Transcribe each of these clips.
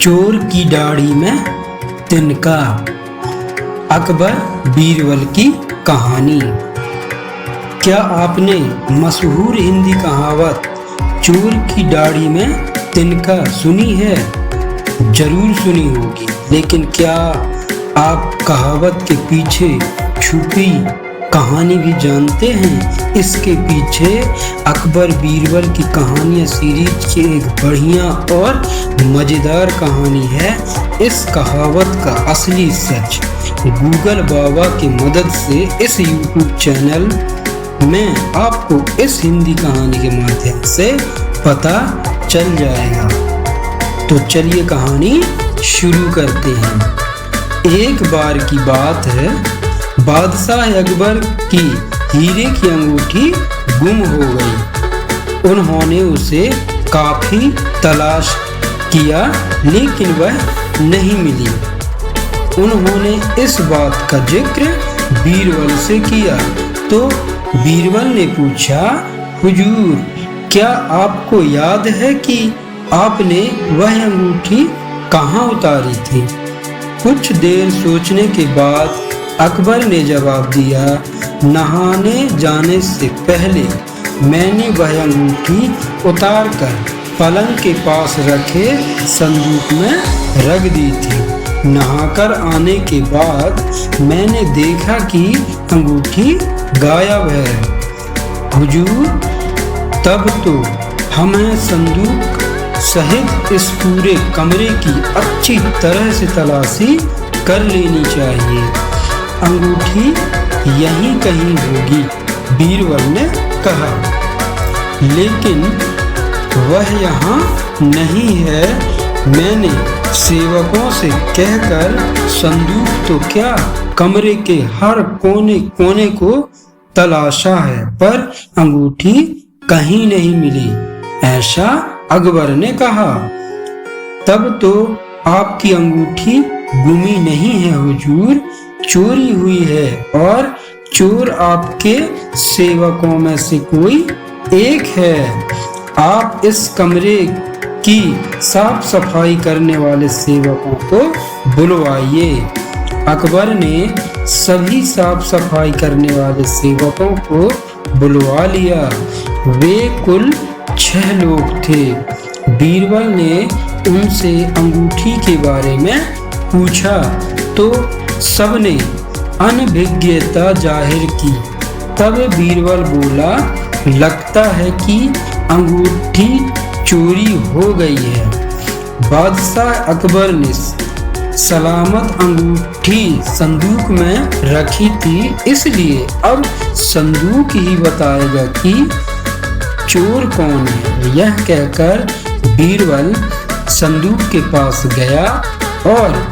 चोर की दाढ़ी में तिनका। अकबर बीरबल की कहानी। क्या आपने मशहूर हिंदी कहावत चोर की दाढ़ी में तिनका सुनी है? जरूर सुनी होगी, लेकिन क्या आप कहावत के पीछे छुपी कहानी भी जानते हैं? इसके पीछे अकबर बीरबल की कहानियां सीरीज की एक बढ़िया और मजेदार कहानी है। इस कहावत का असली सच गूगल बाबा की मदद से इस यूट्यूब चैनल में आपको इस हिंदी कहानी के माध्यम से पता चल जाएगा। तो चलिए कहानी शुरू करते हैं। एक बार की बात है, बादशाह अकबर की हीरे की अंगूठी गुम हो गई। उन्होंने उसे काफी तलाश किया, लेकिन वह नहीं मिली। उन्होंने इस बात का जिक्र बीरबल से किया तो बीरबल ने पूछा, हुजूर, क्या आपको याद है कि आपने वह अंगूठी कहाँ उतारी थी? कुछ देर सोचने के बाद अकबर ने जवाब दिया, नहाने जाने से पहले मैंने वह अंगूठी उतार कर पलंग के पास रखे संदूक में रख दी थी। नहाकर आने के बाद मैंने देखा कि अंगूठी गायब है। हुजूर, तब तो हमें संदूक सहित इस पूरे कमरे की अच्छी तरह से तलाशी कर लेनी चाहिए। अंगूठी यहीं कहीं होगी, बीरबल ने कहा, लेकिन वह यहाँ नहीं है। मैंने सेवकों से कहकर संदूक तो क्या, कमरे के हर कोने कोने को तलाशा है, पर अंगूठी कहीं नहीं मिली। ऐसा अकबर ने कहा। तब तो आपकी अंगूठी गुमी नहीं है हुजूर, चोरी हुई है, और चोर आपके सेवकों में से कोई एक है। आप इस कमरे की साफ सफाई करने वाले सेवकों को बुलवाइए। अकबर ने सभी साफ सफाई करने वाले सेवकों को बुलवा लिया। वे कुल 6 लोग थे। बीरबल ने उनसे अंगूठी के बारे में पूछा तो सबने अनभिज्ञता जाहिर की। तब बीरबल बोला, लगता है कि अंगूठी चोरी हो गई है। बादशाह अकबर ने सलामत अंगूठी संदूक में रखी थी, इसलिए अब संदूक ही बताएगा कि चोर कौन है। यह कहकर बीरबल संदूक के पास गया और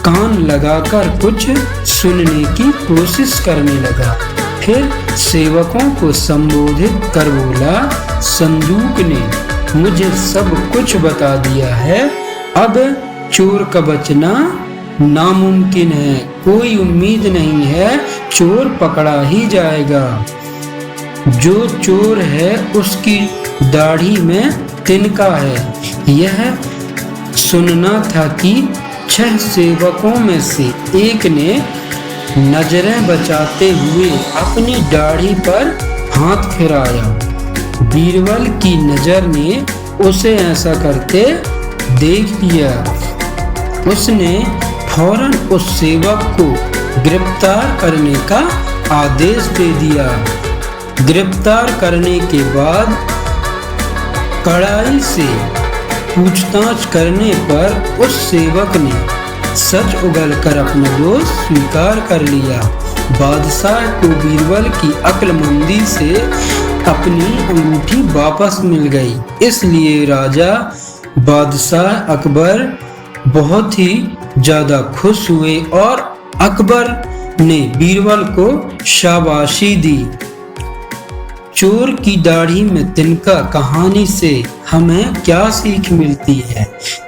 कान लगाकर कुछ सुनने की कोशिश करने लगा। फिर सेवकों को संबोधित कर बोला, संदूक ने मुझे सब कुछ बता दिया है। अब चोर का बचना नामुमकिन है। कोई उम्मीद नहीं है, चोर पकड़ा ही जाएगा। जो चोर है उसकी दाढ़ी में तिनका है। यह सुनना था कि 6 सेवकों में से एक ने नजरें बचाते हुए अपनी दाढ़ी पर हाथ फिराया। बीरबल की नजर ने उसे ऐसा करते देख लिया। उसने फौरन उस सेवक को गिरफ्तार करने का आदेश दे दिया। गिरफ्तार करने के बाद कड़ाई से पूछताछ करने पर उस सेवक ने सच उगलकर अपना दोष स्वीकार कर लिया। बादशाह को बीरबल की अक्लमंदी से अपनी अंगूठी वापस मिल गई। इसलिए राजा बादशाह अकबर बहुत ही ज्यादा खुश हुए और अकबर ने बीरबल को शाबाशी दी। चोर की दाढ़ी में तिनका कहानी से हमें क्या सीख मिलती है?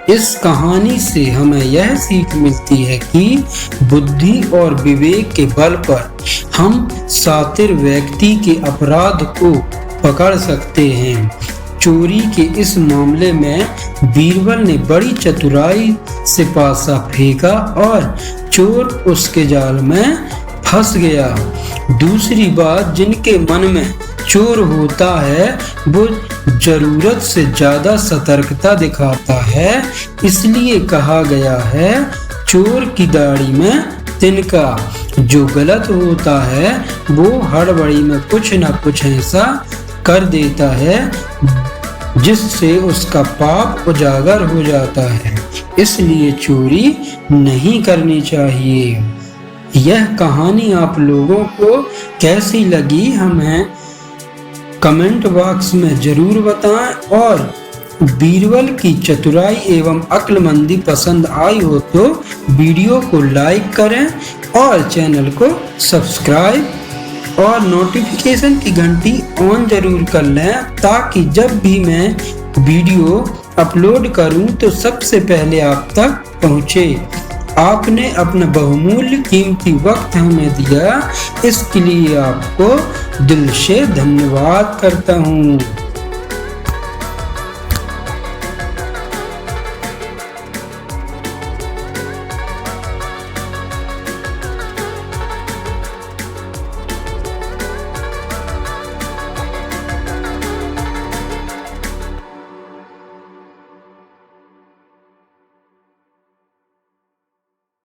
इस कहानी से हमें यह सीख मिलती है कि बुद्धि और विवेक के बल पर हम शातिर व्यक्ति के अपराध को पकड़ सकते हैं। चोरी के इस मामले में बीरबल ने बड़ी चतुराई से पासा फेंका और चोर उसके जाल में फंस गया। दूसरी बात, जिनके मन में चोर होता है वो जरूरत से ज्यादा सतर्कता दिखाता है। इसलिए कहा गया है, चोर की दाढ़ी में तिनका। जो गलत होता है वो हड़बड़ी में कुछ न कुछ ऐसा कर देता है जिससे उसका पाप उजागर हो जाता है। इसलिए चोरी नहीं करनी चाहिए। यह कहानी आप लोगों को कैसी लगी हमें कमेंट बॉक्स में जरूर बताएं, और बीरबल की चतुराई एवं अक्लमंदी पसंद आई हो तो वीडियो को लाइक करें और चैनल को सब्सक्राइब और नोटिफिकेशन की घंटी ऑन जरूर कर लें, ताकि जब भी मैं वीडियो अपलोड करूं तो सबसे पहले आप तक पहुंचे। आपने अपना बहुमूल्य कीमती वक्त हमें दिया, इसके लिए आपको दिल से धन्यवाद करता हूं।